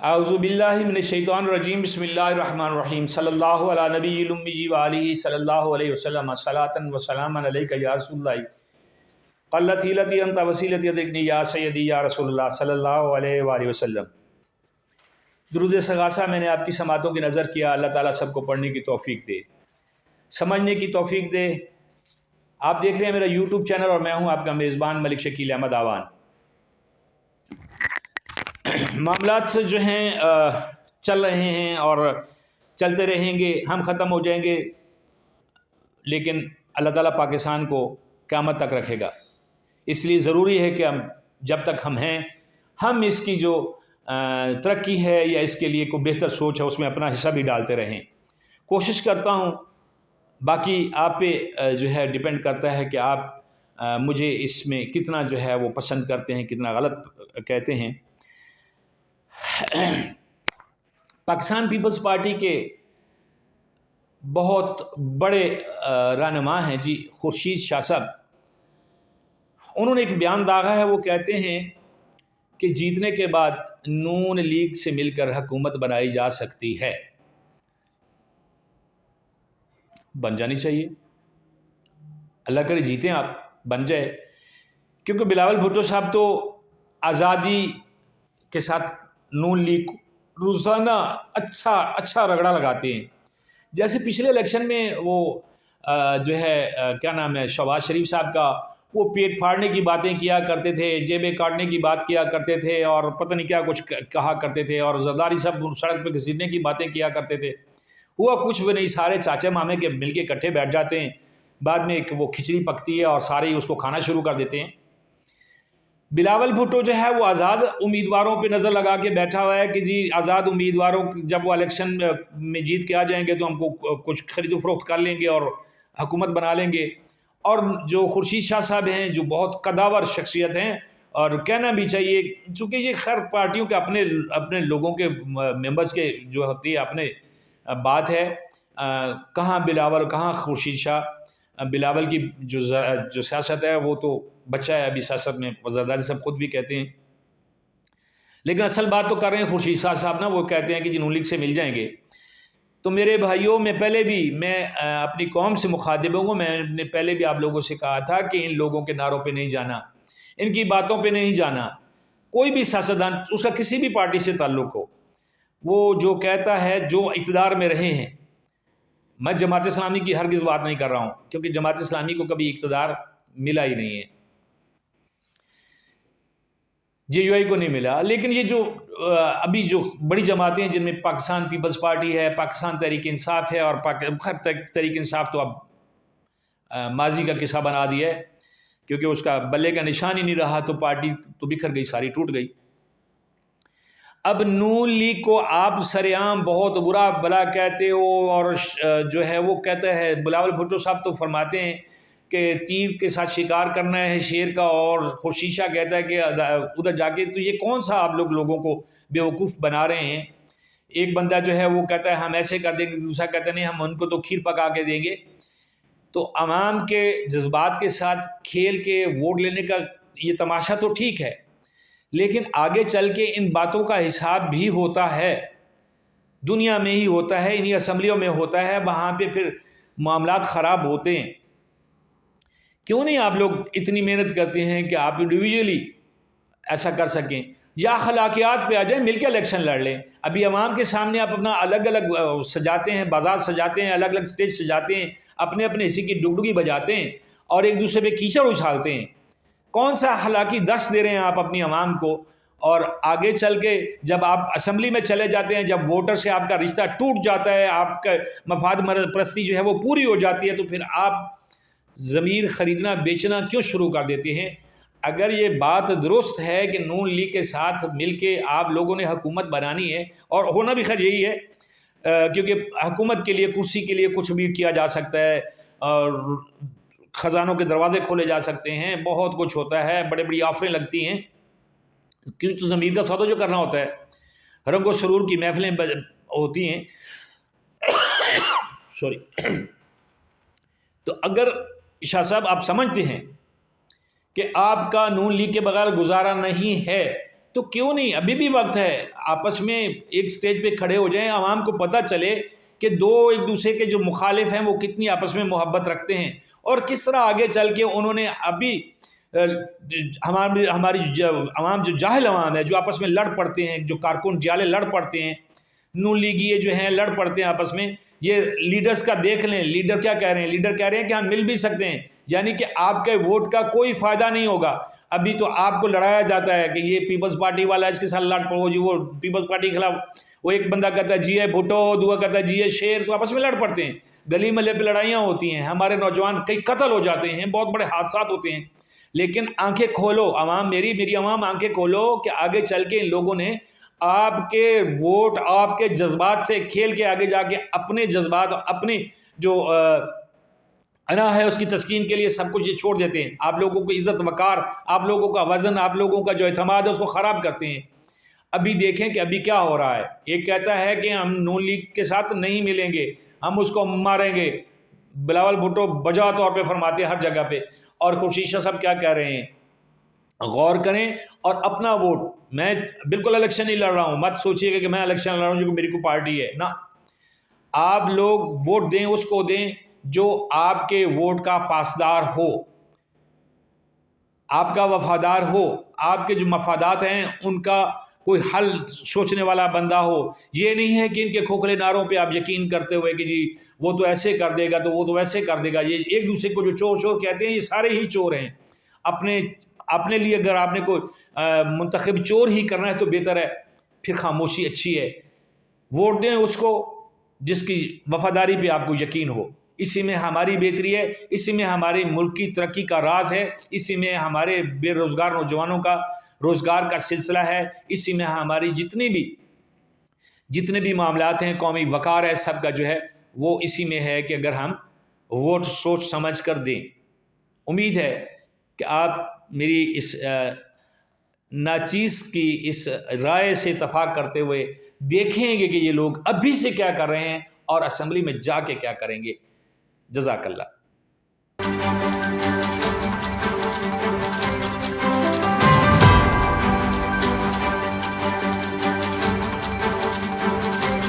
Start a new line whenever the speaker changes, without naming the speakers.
अऊज़ु बिल्लाहि मिनश शैतानिर रजीम बिस्मिल्लाहिर रहमानिर रहीम सल्लल्लाहु अला नबिय्यिल उम्मी व आलिहि सल्लल्लाहु अलैहि वसल्लम सलातन व सलामन अलैका या रसूलल्लाह क़ल्लत हिलती अंत वसीलती अदरिकनी या सय्यदी या रसूलल्लाह सल्लल्लाहु अलैहि व आलिहि वसल्लम। दुरूद सगासा मैंने आपकी समातों की नज़र किया। अल्लाह ताला सबको पढ़ने की तौफीक दे, समझने की तौफीक दे। आप देख रहे हैं मेरा यूट्यूब चैनल और मैं हूं आपका मेज़बान मलिक शकील अहमद आवान। मामलात जो हैं चल रहे हैं और चलते रहेंगे, हम ख़त्म हो जाएंगे, लेकिन अल्लाह ताला पाकिस्तान को क़यामत तक रखेगा। इसलिए ज़रूरी है कि हम जब तक हम हैं, हम इसकी जो तरक्की है या इसके लिए कोई बेहतर सोच है उसमें अपना हिस्सा भी डालते रहें। कोशिश करता हूँ, बाकी आप पे जो है डिपेंड करता है कि आप मुझे इसमें कितना जो है वो पसंद करते हैं, कितना गलत कहते हैं। पाकिस्तान पीपल्स पार्टी के बहुत बड़े रहनुमा हैं जी खुर्शीद शाह साहब। उन्होंने एक बयान दागा है, वो कहते हैं कि जीतने के बाद नून लीग से मिलकर हुकूमत बनाई जा सकती है। बन जानी चाहिए, अल्लाह करे जीतें, आप बन जाए, क्योंकि बिलावल भुट्टो साहब तो आज़ादी के साथ नून लीग रोज़ाना अच्छा रगड़ा लगाते हैं। जैसे पिछले इलेक्शन में वो जो है क्या नाम है, शहबाज शरीफ साहब का, वो पेट फाड़ने की बातें किया करते थे, जेबें काटने की बात किया करते थे और पता नहीं क्या कुछ कहा करते थे, और जरदारी साहब सड़क पर घसीटने की बातें किया करते थे। हुआ कुछ भी नहीं, सारे चाचे मामे के मिल के इकट्ठे बैठ जाते हैं, बाद में एक वो खिचड़ी पकती है और सारे ही उसको खाना शुरू कर देते हैं। बिलावल भुट्टो जो है वो आज़ाद उम्मीदवारों पे नज़र लगा के बैठा हुआ है कि जी आज़ाद उम्मीदवारों जब वो इलेक्शन में जीत के आ जाएंगे तो हमको कुछ खरीदो फरोख्त कर लेंगे और हुकूमत बना लेंगे। और जो खुर्शीद शाह साहब हैं, जो बहुत कदावर शख्सियत हैं, और कहना भी चाहिए चूँकि ये खैर पार्टियों के अपने लोगों के मेंबर्स के जो होती है अपने बात है। कहाँ बिलावल, कहाँ खुर्शीद शाह। बिलावल की जो सियासत है वो तो बच्चा है अभी सियासत में, जरदारी साहब खुद भी कहते हैं, लेकिन असल बात तो कर रहे हैं खुर्शीद शाह साहब ना। वो कहते हैं कि नून लीग से मिल जाएंगे। तो मेरे भाइयों, मैं अपनी कौम से मुखातिबों को मैंने पहले भी आप लोगों से कहा था कि इन लोगों के नारों पे नहीं जाना, इनकी बातों पे नहीं जाना। कोई भी सियासतदान, उसका किसी भी पार्टी से ताल्लुक़ हो, वो जो कहता है, जो इक़्तिदार में रहे हैं, मैं जमात इस्लामी की हरगिज़ बात नहीं कर रहा हूँ, क्योंकि जमात इस्लामी को कभी इक़्तिदार मिला ही नहीं है, JUI को नहीं मिला। लेकिन ये जो अभी जो बड़ी जमातें हैं जिनमें पाकिस्तान पीपल्स पार्टी है, पाकिस्तान तहरीक इंसाफ है, और तहरीक इंसाफ तो अब माजी का किस्सा बना दिया है, क्योंकि उसका बल्ले का निशान ही नहीं रहा, तो पार्टी तो बिखर गई, सारी टूट गई। अब नून लीग को आप सरेआम बहुत बुरा भला कहते हो, और जो है वो कहता है, बिलावल भुट्टो साहब तो फरमाते हैं कि तीर के साथ शिकार करना है शेर का, और खुर्शीद शाह कहता है कि उधर जाके, तो ये कौन सा आप लोगों को बेवकूफ़ बना रहे हैं। एक बंदा जो है वो कहता है हम ऐसे कर देंगे, दूसरा कहता है नहीं हम उनको तो खीर पका के देंगे। तो अवाम के जज्बात के साथ खेल के वोट लेने का ये तमाशा तो ठीक है, लेकिन आगे चल के इन बातों का हिसाब भी होता है, दुनिया में ही होता है, इन्हीं असम्बलियों में होता है, वहाँ पे फिर मामलात ख़राब होते हैं। क्यों नहीं आप लोग इतनी मेहनत करते हैं कि आप इंडिविजुअली ऐसा कर सकें, या अखलाकियात पे आ जाए, मिलकर इलेक्शन लड़ लें। अभी अवाम के सामने आप अपना अलग अलग सजाते हैं, बाजार सजाते हैं, अलग अलग स्टेज सजाते हैं, अपने अपने हिस्से की डुगडुगी बजाते हैं और एक दूसरे पे कीचड़ उछालते हैं। कौन सा अखलाकी दर्श दे रहे हैं आप अपनी अवाम को। और आगे चल के जब आप असम्बली में चले जाते हैं, जब वोटर से आपका रिश्ता टूट जाता है, आपका मफाद परस्ती जो है वो पूरी हो जाती है, तो फिर आप ज़मीर ख़रीदना बेचना क्यों शुरू कर देते हैं। अगर ये बात दुरुस्त है कि नून लीग के साथ मिलके आप लोगों ने हुकूमत बनानी है, और होना भी खैर यही है, क्योंकि हुकूमत के लिए, कुर्सी के लिए कुछ भी किया जा सकता है, और ख़जानों के दरवाजे खोले जा सकते हैं, बहुत कुछ होता है, बड़ी बड़ी ऑफरें लगती हैं, क्योंकि तो ज़मीर का सौदा जो करना होता है, रंगो सरूर की महफिलें होती हैं सॉरी। तो अगर शाह साहब आप समझते हैं कि आपका नून लीग के बगैर गुजारा नहीं है, تو کیوں نہیں ابھی بھی وقت ہے، آپس میں ایک سٹیج پہ کھڑے ہو جائیں، عوام کو پتہ چلے کہ ایک دوسرے کے جو مخالف ہیں وہ کتنی آپس میں محبت رکھتے ہیں، اور کس طرح آگے چل کے انہوں نے ابھی ہماری عوام جو جاہل عوام ہے، جو آپس میں لڑ پڑتے ہیں، جو کارکن جالے لڑ پڑتے ہیں، نون لیگی جو ہیں لڑ پڑتے ہیں آپس میں، یہ لیڈرز کا دیکھ لیں، لیڈر کیا کہہ رہے ہیں؟ لیڈر کہہ رہے ہیں کہ ہم مل بھی سکتے ہیں، یعنی کہ آپ کے ووٹ کا کوئی فائدہ نہیں ہوگا۔ ابھی تو آپ کو لڑایا جاتا ہے کہ یہ پیپلز پارٹی والا اس کے ساتھ لڑ پڑو جی، وہ پیپلز پارٹی کے خلاف، وہ ایک بندہ کہتا ہے جی ہے بھٹو، دوسرا کہتا ہے جی ہے شیر، تو آپس میں لڑ پڑتے ہیں، گلی محلے پہ لڑائیاں ہوتی ہیں، ہمارے نوجوان کئی قتل ہو جاتے ہیں، بہت بڑے حادثات ہوتے ہیں۔ لیکن آنکھیں کھولو عوام، میری عوام آنکھیں کھولو کہ آگے چل کے ان لوگوں نے آپ کے ووٹ، آپ کے جذبات سے کھیل کے آگے جا کے اپنے جذبات، اپنی جو انا ہے اس کی تسکین کے لیے سب کچھ یہ چھوڑ دیتے ہیں، آپ لوگوں کو عزت وقار، آپ لوگوں کا وزن، آپ لوگوں کا جو اعتماد ہے اس کو خراب کرتے ہیں۔ ابھی دیکھیں کہ ابھی کیا ہو رہا ہے، ایک کہتا ہے کہ ہم نون لیگ کے ساتھ نہیں ملیں گے، ہم اس کو ماریں گے، بلاول بھٹو بجا طور پہ فرماتے ہیں ہر جگہ پہ، اور خورشید شاہ صاحب کیا کہہ رہے ہیں؟ غور کریں اور اپنا ووٹ، میں بالکل الیکشن نہیں لڑ رہا ہوں، مت سوچیے گا کہ میں الیکشن لڑ رہا ہوں جو کہ میری کوئی پارٹی ہے، نہ، آپ لوگ ووٹ دیں، اس کو دیں جو آپ کے ووٹ کا پاسدار ہو، آپ کا وفادار ہو، آپ کے جو مفادات ہیں ان کا کوئی حل سوچنے والا بندہ ہو۔ یہ نہیں ہے کہ ان کے کھوکھلے نعروں پہ آپ یقین کرتے ہوئے کہ جی وہ تو ایسے کر دے گا تو وہ تو ویسے کر دے گا، یہ ایک دوسرے کو جو چور چور کہتے ہیں یہ سارے ہی چور ہیں۔ اپنے لیے اگر آپ نے کوئی منتخب چور ہی کرنا ہے تو بہتر ہے، پھر خاموشی اچھی ہے، ووٹ دیں اس کو جس کی وفاداری پہ آپ کو یقین ہو۔ اسی میں ہماری بہتری ہے، اسی میں ہمارے ملک کی ترقی کا راز ہے، اسی میں ہمارے بے روزگار نوجوانوں کا روزگار کا سلسلہ ہے، اسی میں ہماری جتنے بھی معاملات ہیں، قومی وقار ہے، سب کا جو ہے وہ اسی میں ہے کہ اگر ہم ووٹ سوچ سمجھ کر دیں۔ امید ہے کہ آپ میری اس ناچیز کی اس رائے سے اتفاق کرتے ہوئے دیکھیں گے کہ یہ لوگ ابھی سے کیا کر رہے ہیں اور اسمبلی میں جا کے کیا کریں گے۔ جزاک اللہ۔